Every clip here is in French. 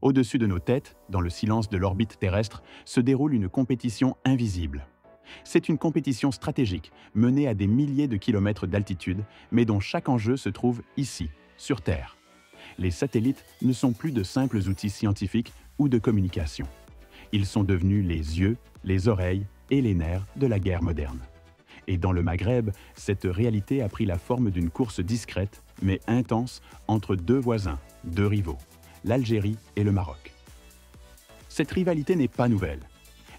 Au-dessus de nos têtes, dans le silence de l'orbite terrestre, se déroule une compétition invisible. C'est une compétition stratégique, menée à des milliers de kilomètres d'altitude, mais dont chaque enjeu se trouve ici, sur Terre. Les satellites ne sont plus de simples outils scientifiques ou de communication. Ils sont devenus les yeux, les oreilles et les nerfs de la guerre moderne. Et dans le Maghreb, cette réalité a pris la forme d'une course discrète, mais intense, entre deux voisins, deux rivaux, l'Algérie et le Maroc. Cette rivalité n'est pas nouvelle.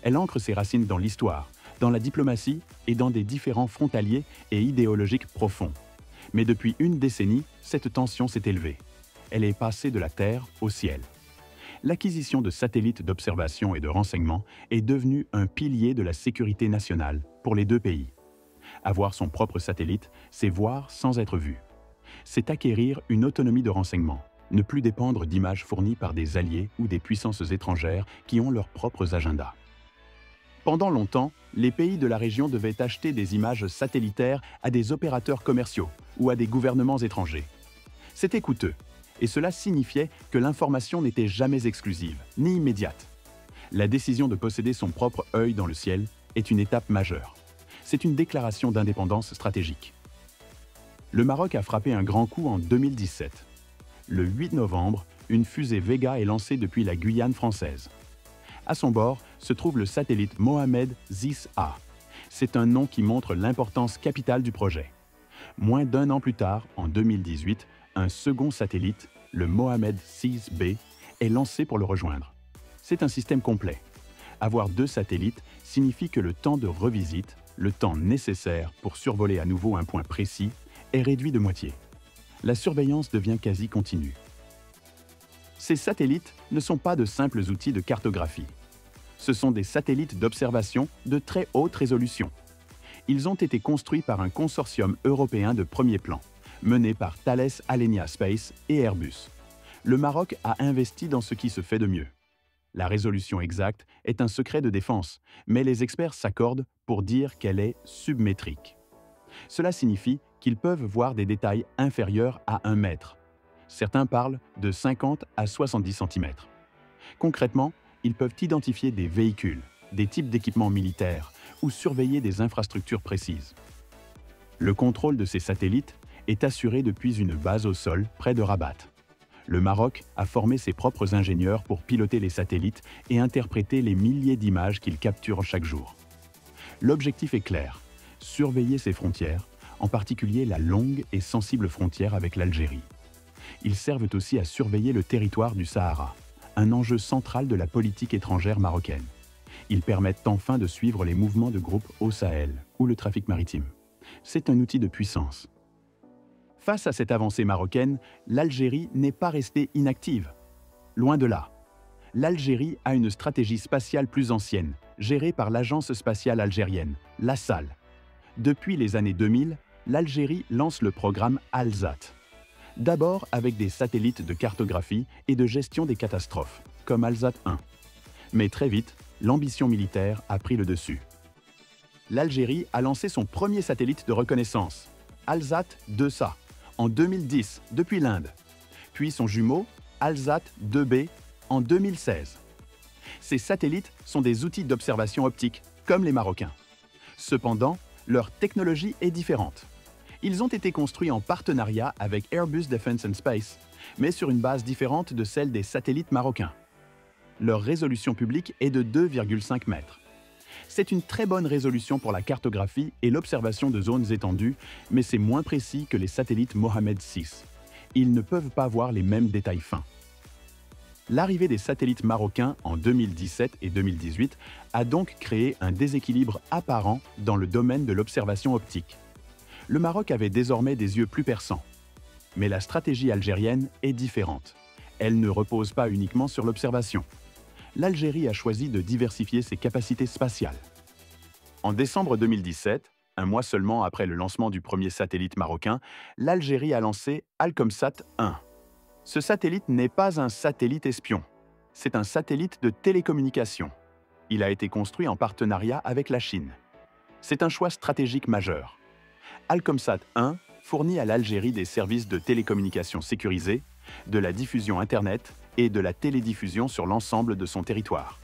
Elle ancre ses racines dans l'histoire, dans la diplomatie et dans des différends frontaliers et idéologiques profonds. Mais depuis une décennie, cette tension s'est élevée. Elle est passée de la Terre au ciel. L'acquisition de satellites d'observation et de renseignement est devenue un pilier de la sécurité nationale pour les deux pays. Avoir son propre satellite, c'est voir sans être vu. C'est acquérir une autonomie de renseignement, ne plus dépendre d'images fournies par des alliés ou des puissances étrangères qui ont leurs propres agendas. Pendant longtemps, les pays de la région devaient acheter des images satellitaires à des opérateurs commerciaux ou à des gouvernements étrangers. C'était coûteux, et cela signifiait que l'information n'était jamais exclusive, ni immédiate. La décision de posséder son propre œil dans le ciel est une étape majeure. C'est une déclaration d'indépendance stratégique. Le Maroc a frappé un grand coup en 2017. Le 8 novembre, une fusée Vega est lancée depuis la Guyane française. À son bord se trouve le satellite Mohamed VI-A. C'est un nom qui montre l'importance capitale du projet. Moins d'un an plus tard, en 2018, un second satellite, le Mohamed VI-B, est lancé pour le rejoindre. C'est un système complet. Avoir deux satellites signifie que le temps de revisite, le temps nécessaire pour survoler à nouveau un point précis, est réduit de moitié. La surveillance devient quasi continue. Ces satellites ne sont pas de simples outils de cartographie. Ce sont des satellites d'observation de très haute résolution. Ils ont été construits par un consortium européen de premier plan, mené par Thales Alenia Space et Airbus. Le Maroc a investi dans ce qui se fait de mieux. La résolution exacte est un secret de défense, mais les experts s'accordent pour dire qu'elle est submétrique. Cela signifie qu'ils peuvent voir des détails inférieurs à 1 mètre. Certains parlent de 50 à 70 cm. Concrètement, ils peuvent identifier des véhicules, des types d'équipements militaires ou surveiller des infrastructures précises. Le contrôle de ces satellites est assuré depuis une base au sol près de Rabat. Le Maroc a formé ses propres ingénieurs pour piloter les satellites et interpréter les milliers d'images qu'ils capturent chaque jour. L'objectif est clair, surveiller ces frontières, en particulier la longue et sensible frontière avec l'Algérie. Ils servent aussi à surveiller le territoire du Sahara, un enjeu central de la politique étrangère marocaine. Ils permettent enfin de suivre les mouvements de groupes au Sahel ou le trafic maritime. C'est un outil de puissance. Face à cette avancée marocaine, l'Algérie n'est pas restée inactive. Loin de là. L'Algérie a une stratégie spatiale plus ancienne, gérée par l'Agence spatiale algérienne, l'ASAL. Depuis les années 2000, l'Algérie lance le programme ALSAT. D'abord avec des satellites de cartographie et de gestion des catastrophes, comme ALSAT 1. Mais très vite, l'ambition militaire a pris le dessus. L'Algérie a lancé son premier satellite de reconnaissance, ALSAT 2A, en 2010, depuis l'Inde, puis son jumeau, ALSAT 2B, en 2016. Ces satellites sont des outils d'observation optique, comme les Marocains. Cependant, leur technologie est différente. Ils ont été construits en partenariat avec Airbus Defence and Space, mais sur une base différente de celle des satellites marocains. Leur résolution publique est de 2,5 mètres. C'est une très bonne résolution pour la cartographie et l'observation de zones étendues, mais c'est moins précis que les satellites Mohamed VI. Ils ne peuvent pas voir les mêmes détails fins. L'arrivée des satellites marocains en 2017 et 2018 a donc créé un déséquilibre apparent dans le domaine de l'observation optique. Le Maroc avait désormais des yeux plus perçants. Mais la stratégie algérienne est différente. Elle ne repose pas uniquement sur l'observation. L'Algérie a choisi de diversifier ses capacités spatiales. En décembre 2017, un mois seulement après le lancement du premier satellite marocain, l'Algérie a lancé Alcomsat 1. Ce satellite n'est pas un satellite espion, c'est un satellite de télécommunication. Il a été construit en partenariat avec la Chine. C'est un choix stratégique majeur. Alcomsat 1 fournit à l'Algérie des services de télécommunication sécurisés, de la diffusion Internet et de la télédiffusion sur l'ensemble de son territoire.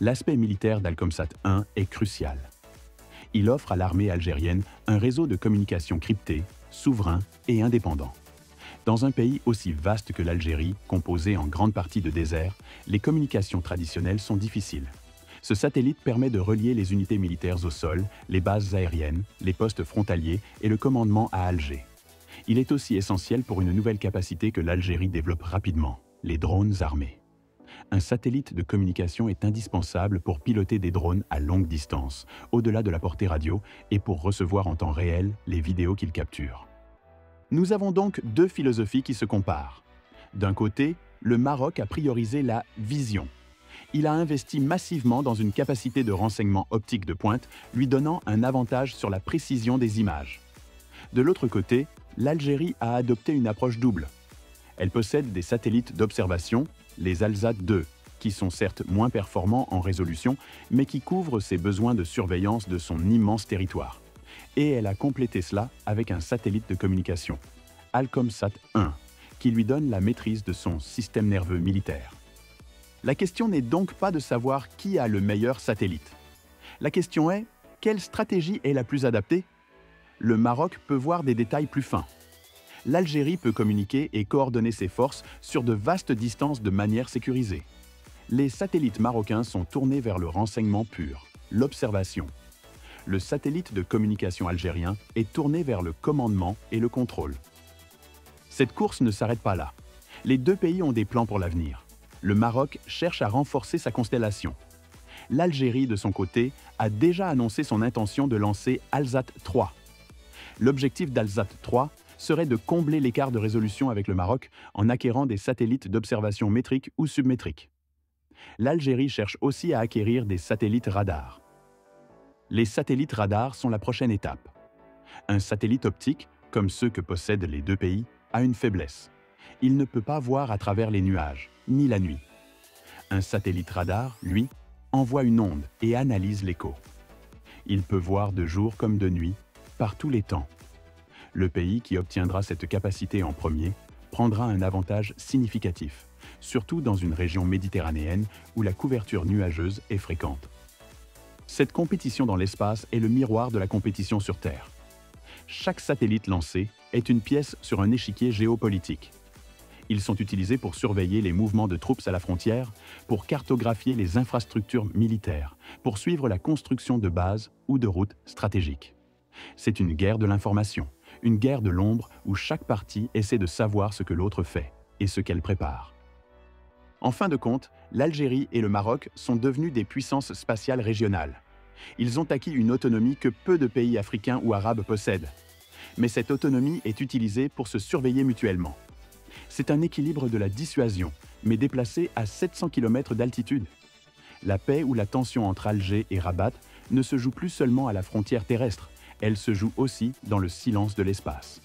L'aspect militaire d'Alcomsat 1 est crucial. Il offre à l'armée algérienne un réseau de communication crypté, souverain et indépendant. Dans un pays aussi vaste que l'Algérie, composé en grande partie de désert, les communications traditionnelles sont difficiles. Ce satellite permet de relier les unités militaires au sol, les bases aériennes, les postes frontaliers et le commandement à Alger. Il est aussi essentiel pour une nouvelle capacité que l'Algérie développe rapidement, les drones armés. Un satellite de communication est indispensable pour piloter des drones à longue distance, au-delà de la portée radio, et pour recevoir en temps réel les vidéos qu'ils capturent. Nous avons donc deux philosophies qui se comparent. D'un côté, le Maroc a priorisé la vision. Il a investi massivement dans une capacité de renseignement optique de pointe, lui donnant un avantage sur la précision des images. De l'autre côté, l'Algérie a adopté une approche double. Elle possède des satellites d'observation, les Alsat-2, qui sont certes moins performants en résolution, mais qui couvrent ses besoins de surveillance de son immense territoire. Et elle a complété cela avec un satellite de communication, Alcomsat 1, qui lui donne la maîtrise de son système nerveux militaire. La question n'est donc pas de savoir qui a le meilleur satellite. La question est, quelle stratégie est la plus adaptée? Le Maroc peut voir des détails plus fins. L'Algérie peut communiquer et coordonner ses forces sur de vastes distances de manière sécurisée. Les satellites marocains sont tournés vers le renseignement pur, l'observation. Le satellite de communication algérien est tourné vers le commandement et le contrôle. Cette course ne s'arrête pas là. Les deux pays ont des plans pour l'avenir. Le Maroc cherche à renforcer sa constellation. L'Algérie, de son côté, a déjà annoncé son intention de lancer Alsat 3. L'objectif d'Alsat 3 serait de combler l'écart de résolution avec le Maroc en acquérant des satellites d'observation métriques ou submétriques. L'Algérie cherche aussi à acquérir des satellites radars. Les satellites radars sont la prochaine étape. Un satellite optique, comme ceux que possèdent les deux pays, a une faiblesse. Il ne peut pas voir à travers les nuages, ni la nuit. Un satellite radar, lui, envoie une onde et analyse l'écho. Il peut voir de jour comme de nuit, par tous les temps. Le pays qui obtiendra cette capacité en premier prendra un avantage significatif, surtout dans une région méditerranéenne où la couverture nuageuse est fréquente. Cette compétition dans l'espace est le miroir de la compétition sur Terre. Chaque satellite lancé est une pièce sur un échiquier géopolitique. Ils sont utilisés pour surveiller les mouvements de troupes à la frontière, pour cartographier les infrastructures militaires, pour suivre la construction de bases ou de routes stratégiques. C'est une guerre de l'information, une guerre de l'ombre où chaque partie essaie de savoir ce que l'autre fait et ce qu'elle prépare. En fin de compte, l'Algérie et le Maroc sont devenus des puissances spatiales régionales. Ils ont acquis une autonomie que peu de pays africains ou arabes possèdent. Mais cette autonomie est utilisée pour se surveiller mutuellement. C'est un équilibre de la dissuasion, mais déplacé à 700 km d'altitude. La paix ou la tension entre Alger et Rabat ne se joue plus seulement à la frontière terrestre, elle se joue aussi dans le silence de l'espace.